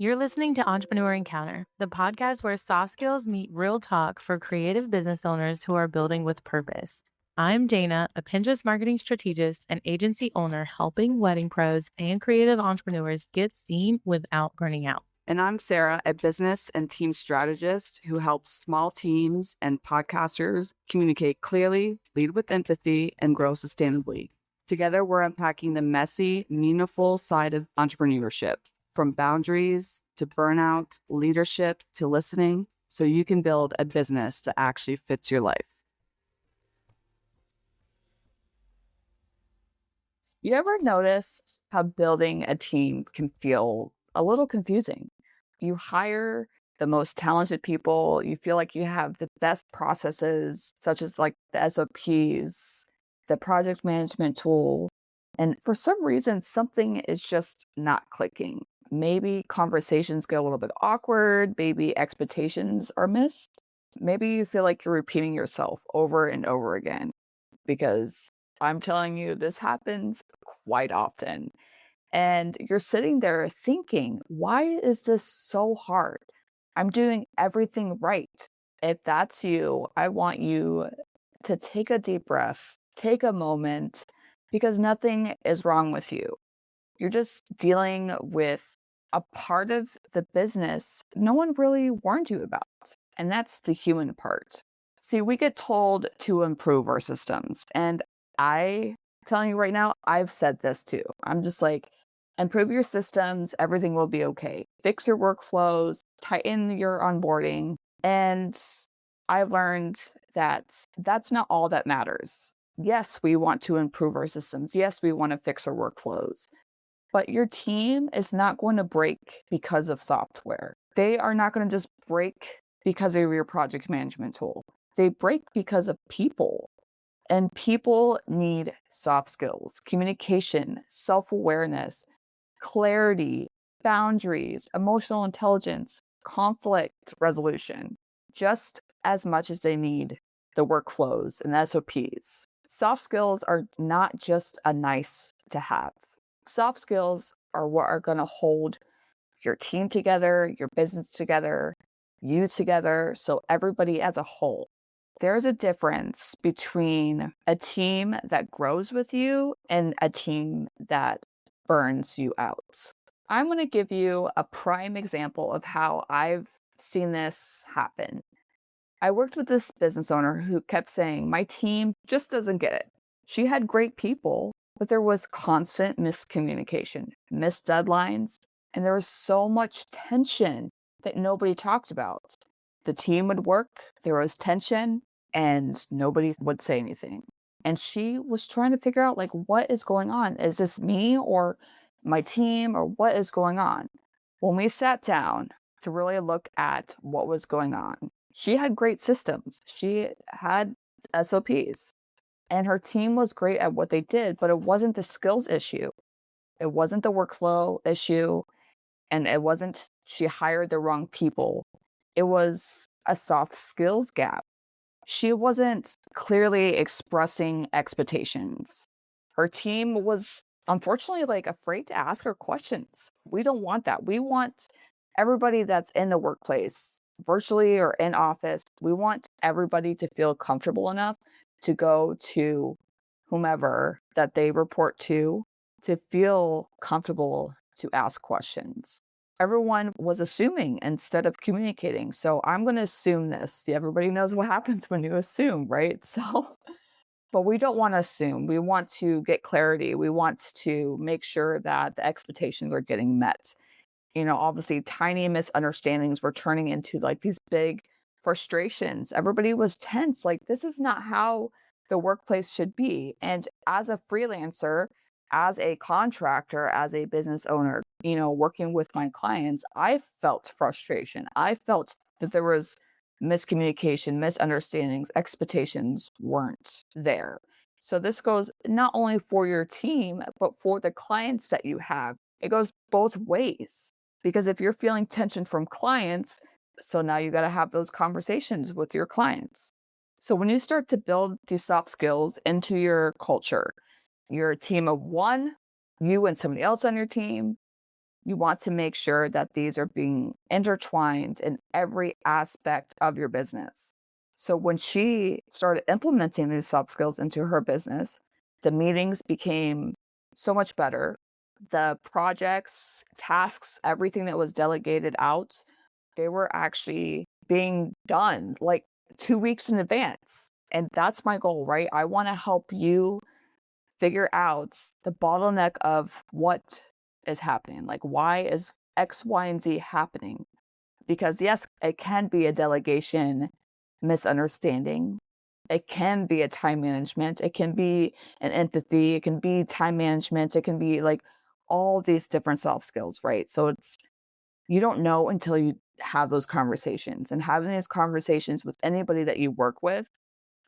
You're listening to Entrepreneur Encounter, the podcast where soft skills meet real talk for creative business owners who are building with purpose. I'm Dana, a Pinterest marketing strategist and agency owner helping wedding pros and creative entrepreneurs get seen without burning out. And I'm Sarah, a business and team strategist who helps small teams and podcasters communicate clearly, lead with empathy, and grow sustainably. Together, we're unpacking the messy, meaningful side of entrepreneurship, from boundaries to burnout, leadership to listening, so you can build a business that actually fits your life. You ever noticed how building a team can feel a little confusing? You hire the most talented people, you feel like you have the best processes, such as like the SOPs, the project management tool, and for some reason, something is just not clicking. Maybe conversations get a little bit awkward, maybe expectations are missed, maybe you feel like you're repeating yourself over and over again because I'm telling you, this happens quite often. And you're sitting there thinking, why is this so hard? I'm doing everything right. If that's you, I want you to take a deep breath, take a moment, because nothing is wrong with you. You're just dealing with a part of the business no one really warned you about. And that's the human part. See, we get told to improve our systems. And I telling you right now, I've said this too. I'm just like, improve your systems, everything will be okay. Fix your workflows, tighten your onboarding. And I've learned that that's not all that matters. Yes, we want to improve our systems. Yes, we want to fix our workflows. But your team is not going to break because of software. They are not going to just break because of your project management tool. They break because of people. And people need soft skills, communication, self-awareness, clarity, boundaries, emotional intelligence, conflict resolution, just as much as they need the workflows and SOPs. Soft skills are not just a nice to have. Soft skills are what are going to hold your team together, your business together, you together, so everybody as a whole. There's a difference between a team that grows with you and a team that burns you out. I'm going to give you a prime example of how I've seen this happen. I worked with this business owner who kept saying, my team just doesn't get it. She had great people, but there was constant miscommunication, missed deadlines, and there was so much tension that nobody talked about. The team would work, there was tension, and nobody would say anything. And she was trying to figure out, like, what is going on? Is this me or my team, or what is going on? When we sat down to really look at what was going on, she had great systems. She had SOPs, and her team was great at what they did, but it wasn't the skills issue. It wasn't the workflow issue, and it wasn't she hired the wrong people. It was a soft skills gap. She wasn't clearly expressing expectations. Her team was unfortunately like afraid to ask her questions. We don't want that. We want everybody that's in the workplace, virtually or in office, we want everybody to feel comfortable enough to go to whomever that they report to feel comfortable to ask questions. Everyone was assuming instead of communicating. So I'm going to assume this. Everybody knows what happens when you assume, right? So, but we don't want to assume. We want to get clarity. We want to make sure that the expectations are getting met. Obviously, tiny misunderstandings were turning into like these big frustrations. Everybody was tense. Like, this is not how the workplace should be. And as a freelancer, as a contractor, as a business owner, working with my clients, I felt frustration. I felt that there was miscommunication, misunderstandings, expectations weren't there. So this goes not only for your team, but for the clients that you have. It goes both ways. Because if you're feeling tension from clients, so now you got to have those conversations with your clients. So when you start to build these soft skills into your culture, you're a team of one, you and somebody else on your team, You want to make sure that these are being intertwined in every aspect of your business. So when she started implementing these soft skills into her business, the meetings became so much better. The projects, tasks, everything that was delegated out, they were actually being done like 2 weeks in advance. And that's my goal, right? I want to help you figure out the bottleneck of what is happening. Like, why is X, Y, and Z happening? Because, yes, it can be a delegation misunderstanding. It can be a time management. It can be an empathy. It can be time management. It can be like all these different soft skills, right? So you don't know until you have those conversations, and having these conversations with anybody that you work with,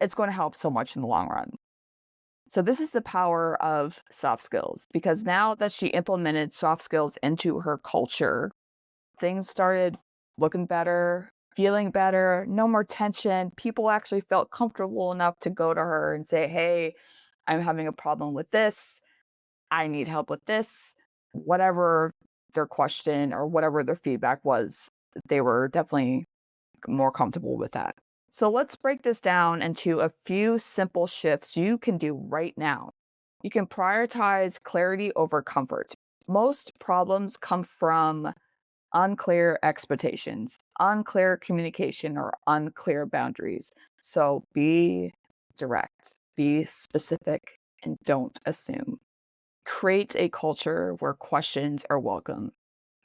it's going to help so much in the long run. So this is the power of soft skills, because now that she implemented soft skills into her culture, things started looking better, feeling better, no more tension. People actually felt comfortable enough to go to her and say, "Hey, I'm having a problem with this. I need help with this." Whatever their question or whatever their feedback was, they were definitely more comfortable with that. So let's break this down into a few simple shifts you can do right now. You can prioritize clarity over comfort. Most problems come from unclear expectations, unclear communication, or unclear boundaries. So be direct, be specific, and don't assume. Create a culture where questions are welcome.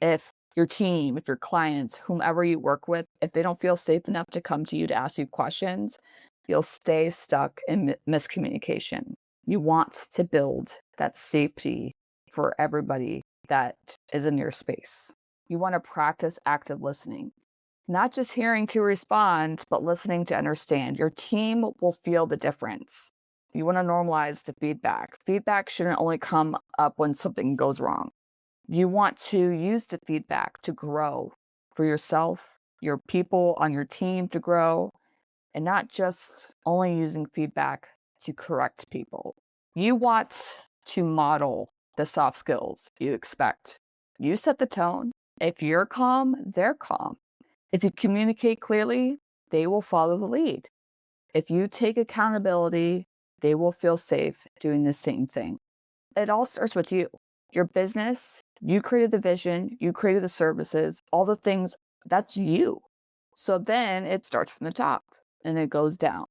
If your team, if your clients, whomever you work with, if they don't feel safe enough to come to you to ask you questions, you'll stay stuck in miscommunication. You want to build that safety for everybody that is in your space. You want to practice active listening, not just hearing to respond, but listening to understand. Your team will feel the difference. You want to normalize the feedback. Feedback shouldn't only come up when something goes wrong. You want to use the feedback to grow for yourself, your people on your team to grow, and not just only using feedback to correct people. You want to model the soft skills you expect. You set the tone. If you're calm, they're calm. If you communicate clearly, they will follow the lead. If you take accountability, they will feel safe doing the same thing. It all starts with you. Your business, you created the vision, you created the services, all the things, that's you. So then it starts from the top and it goes down.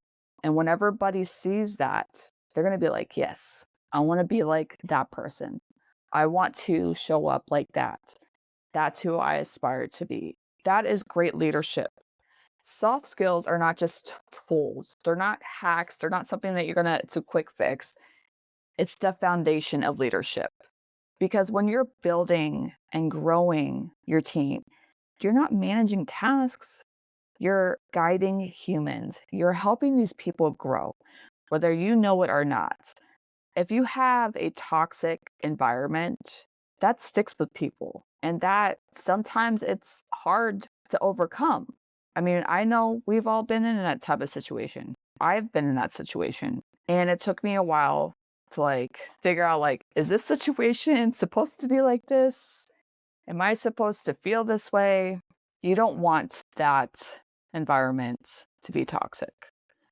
And when everybody sees that, they're going to be like, yes, I want to be like that person. I want to show up like that. That's who I aspire to be. That is great leadership. Soft skills are not just tools. They're not hacks. They're not something that it's a quick fix. It's the foundation of leadership. Because when you're building and growing your team, you're not managing tasks, you're guiding humans. You're helping these people grow, whether you know it or not. If you have a toxic environment, that sticks with people. And that sometimes it's hard to overcome. I mean, I know we've all been in that type of situation. I've been in that situation. And it took me a while to figure out is this situation supposed to be like this? Am I supposed to feel this way? You don't want that environment to be toxic,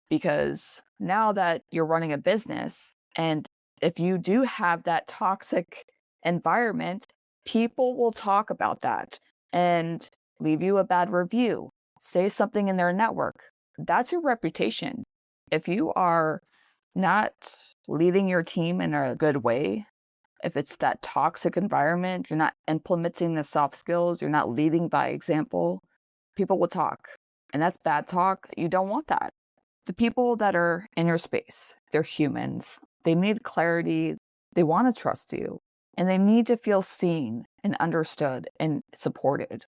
because now that you're running a business, and if you do have that toxic environment, people will talk about that and leave you a bad review, say something in their network. That's your reputation. If you are not leading your team in a good way, if it's that toxic environment, you're not implementing the soft skills, you're not leading by example, people will talk. And that's bad talk. You don't want that. The people that are in your space, they're humans. They need clarity. They want to trust you. And they need to feel seen and understood and supported.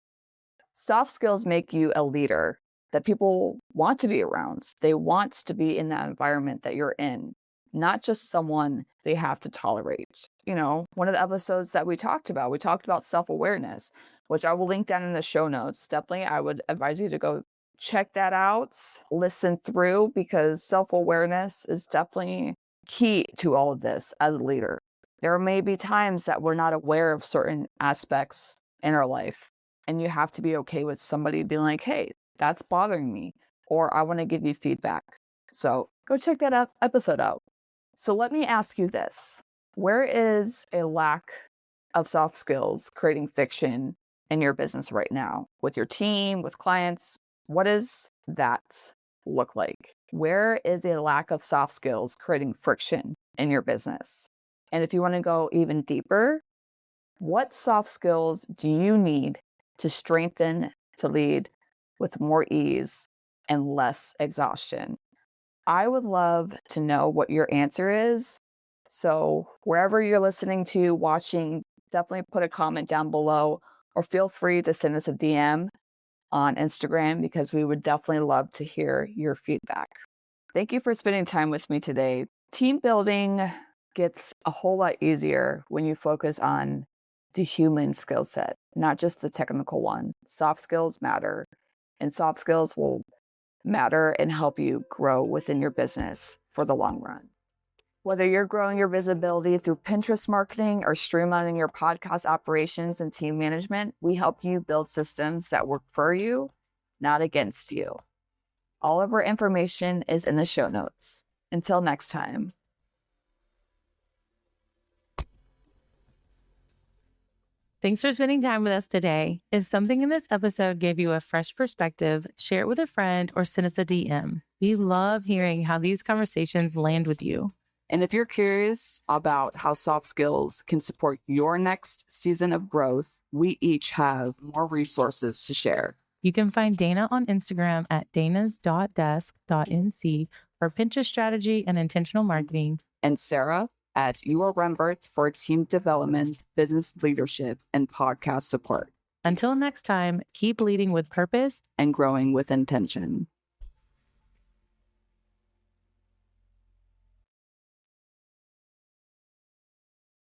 Soft skills make you a leader that people want to be around. They want to be in that environment that you're in, not just someone they have to tolerate. One of the episodes that we talked about self-awareness, which I will link down in the show notes. Definitely, I would advise you to go check that out, listen through, because self-awareness is definitely key to all of this as a leader. There may be times that we're not aware of certain aspects in our life, and you have to be okay with somebody being like, hey, that's bothering me, or I want to give you feedback. So go check that episode out. So let me ask you this. Where is a lack of soft skills creating friction in your business right now with your team, with clients? What does that look like? Where is a lack of soft skills creating friction in your business? And if you want to go even deeper, what soft skills do you need to strengthen to lead with more ease and less exhaustion? I would love to know what your answer is. So, wherever you're listening to, watching, definitely put a comment down below or feel free to send us a DM on Instagram because we would definitely love to hear your feedback. Thank you for spending time with me today. Team building gets a whole lot easier when you focus on the human skill set, not just the technical one. Soft skills matter, and soft skills will matter and help you grow within your business for the long run. Whether you're growing your visibility through Pinterest marketing or streamlining your podcast operations and team management, we help you build systems that work for you, not against you. All of our information is in the show notes. Until next time. Thanks for spending time with us today. If something in this episode gave you a fresh perspective, share it with a friend or send us a DM. We love hearing how these conversations land with you. And if you're curious about how soft skills can support your next season of growth, we each have more resources to share. You can find Dana on Instagram at danas.desk.nc for Pinterest strategy and intentional marketing. And Sarah at URembert for team development, business leadership, and podcast support. Until next time, keep leading with purpose and growing with intention.